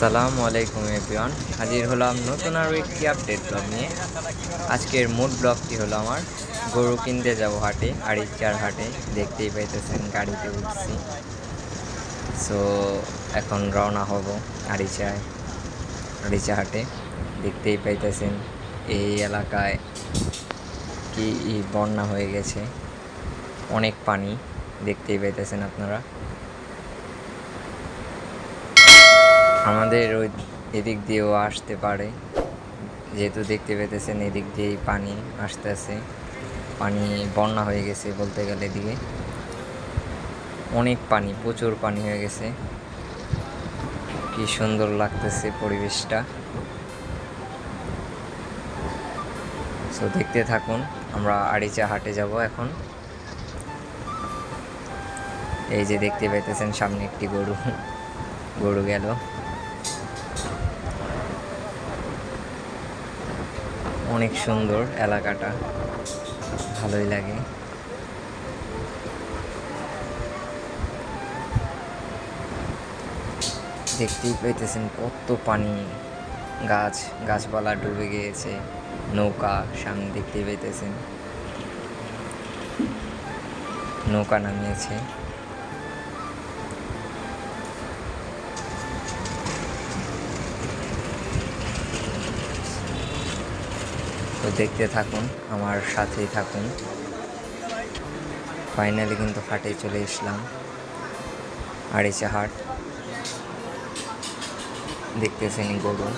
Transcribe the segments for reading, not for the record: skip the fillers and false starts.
আসসালামু আলাইকুম এভরিওয়ান, হাজির হলাম নতুন আরও একটি আপডেট ব্লগ নিয়ে। আজকের মূল ব্লগটি হলো আমার গরু কিনতে যাব হাটে, আড়িচার হাটে। দেখতেই পাইতেছেন গাড়িতে উঠছি। সো এখন রওনা হব আড়িচা হাটে। দেখতেই পাইতেছেন এই এলাকায় কি বন্যা হয়ে গেছে, অনেক পানি দেখতেই পাইতেছেন আপনারা। আমাদের ওই এদিক দিয়েও আসতে পারে, যেহেতু দেখতে পেতেছেন এদিক দিয়েই পানি আসতেছে। পানি বন্যা হয়ে গেছে বলতে গেলে, এদিকে অনেক পানি, প্রচুর পানি হয়ে গেছে। কি সুন্দর লাগতেছে পরিবেশটা। সো দেখতে থাকুন, আমরা আড়িচা হাটে যাব এখন। এই যে দেখতে পাইতেছেন সামনে একটি গরু গেল। অনেক সুন্দর এলাকাটা, ভালোই লাগে। দেখতেই পাইতেছেন কত পানি, গাছপালা ডুবে গিয়েছে। নৌকা সামনে দেখতেই পাইতেছেন, নৌকা নামিয়েছে। তো দেখতে থাকুন, আমার সাথেই থাকুন। ফাইনালি কিন্তু হাটে চলে এসলাম, আড়িচা হাট। দেখতেছেন গরু,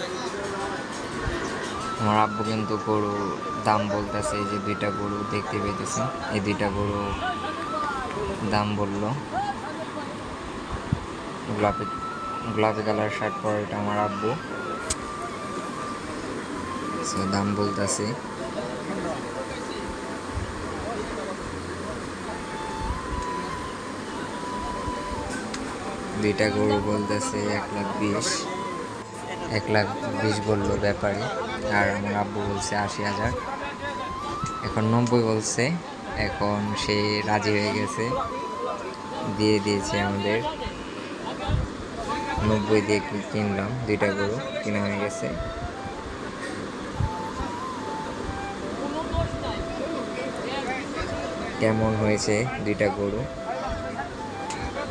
আমার আব্বু কিন্তু গরুর দাম বলতেছে। এই যে দুইটা গরু দেখতে পেতেছেন, এই দুইটা গরু দাম বললো। গোলাপি কালার শার্ট পরে এটা আমার আব্বু, দাম বলতেছে। দুইটা গরু বলতেছে 1,20,000 বললো ব্যাপারী, আর আমার আব্বু বলছে 80,000। এখন 90 বলছে। এখন সে রাজি হয়ে গেছে, দিয়ে দিয়েছে আমাদের। 90 দিয়ে কিনলাম, দুইটা গরু কিনা হয়ে গেছে। কেমন হয়েছে দুইটা গরু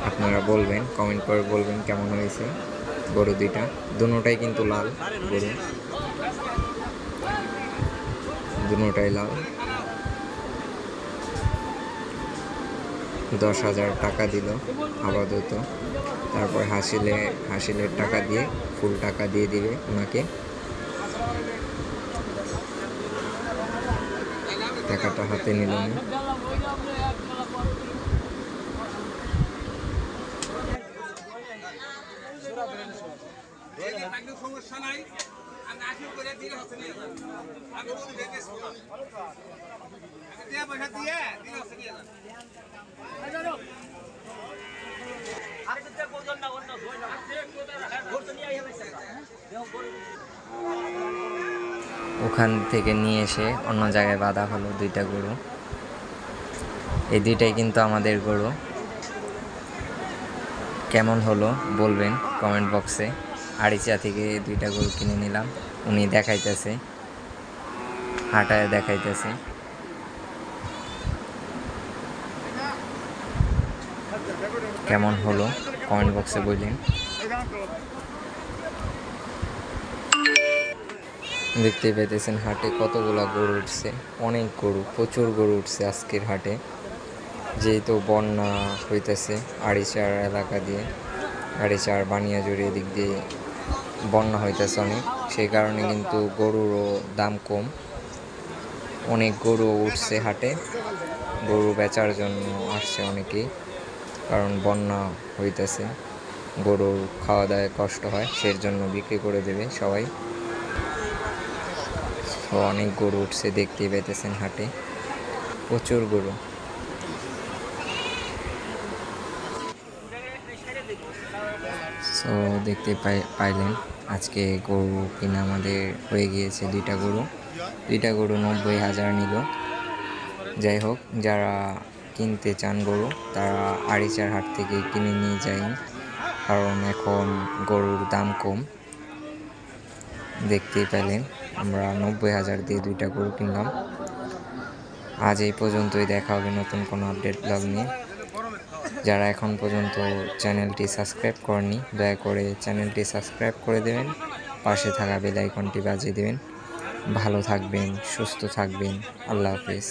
আপনারা বলবেন, কমেন্ট করে বলবেন কেমন হয়েছে গরু দুইটা। দুটোটাই কিন্তু লাল গরু, দুটোটাই লাল। 10,000 টাকা দিল আপাতত, তারপর হাসিলের টাকা দিয়ে ফুল টাকা দিয়ে দিবে ওনাকে। টাকাটা হাতে নিল না। সমস্যা নাই, আমি আসি করে দিলে হচ্ছে নিয়ে যান। আমি বলি দেখে আমি পয়সা দিয়ে দিলে হচ্ছে নিয়ে যান। ওখান থেকে নিয়ে এসে অন্য জায়গায় বাঁধা হলো দুইটা গরু। এই দুইটাই কিন্তু আমাদের গরু। কেমন হলো বলবেন কমেন্ট বক্সে। আড়িচা থেকে দুইটা গরু কিনে নিলাম, উনি দেখাইতেছে, হাঁটায় দেখাইতেছে। কেমন হলো কমেন্ট বক্সে বললেন। দেখতে পেতেছেন হাটে কতগুলা গরু উঠছে, অনেক গরু, প্রচুর গরু উঠছে আজকের হাটে। যেহেতু বন্যা হইতেছে আড়িচার এলাকা দিয়ে, আড়িচার বানিয়াজুড়ি এদিক দিয়ে বন্যা হইতেছে অনেক, সেই কারণে কিন্তু গরুরও দাম কম। অনেক গরু উঠছে হাটে, গরু বেচার জন্য আসছে অনেকেই, কারণ বন্যা হইতেছে, গরুর খাওয়া দাওয়ায় কষ্ট হয়, সেই জন্য বিক্রি করে দেবে সবাই। তো অনেক গরু উঠছে, দেখতেই পেতেছেন হাটে প্রচুর গরু। সো দেখতে পাইলেন আজকে গরু কিনা আমাদের হয়ে গিয়েছে দুইটা গরু 90,000 নিল। যাই হোক, যারা কিনতে চান গরু তারা আড়িচার হাট থেকে কিনে নিয়ে যায়, কারণ এখন গরুর দাম কম, দেখতেই পেলেন আমরা 90,000 দিয়ে 2টা গরু কিনলাম। আজ এই পর্যন্তই, দেখা হবে নতুন কোনো আপডেট ব্লগ নিয়ে। যারা এখন পর্যন্ত চ্যানেলটি সাবস্ক্রাইব করেনি দয়া করে চ্যানেলটি সাবস্ক্রাইব করে দেবেন, পাশে থাকা বেল আইকনটি বাজিয়ে দেবেন। ভালো থাকবেন, সুস্থ থাকবেন। আল্লাহ হাফেজ।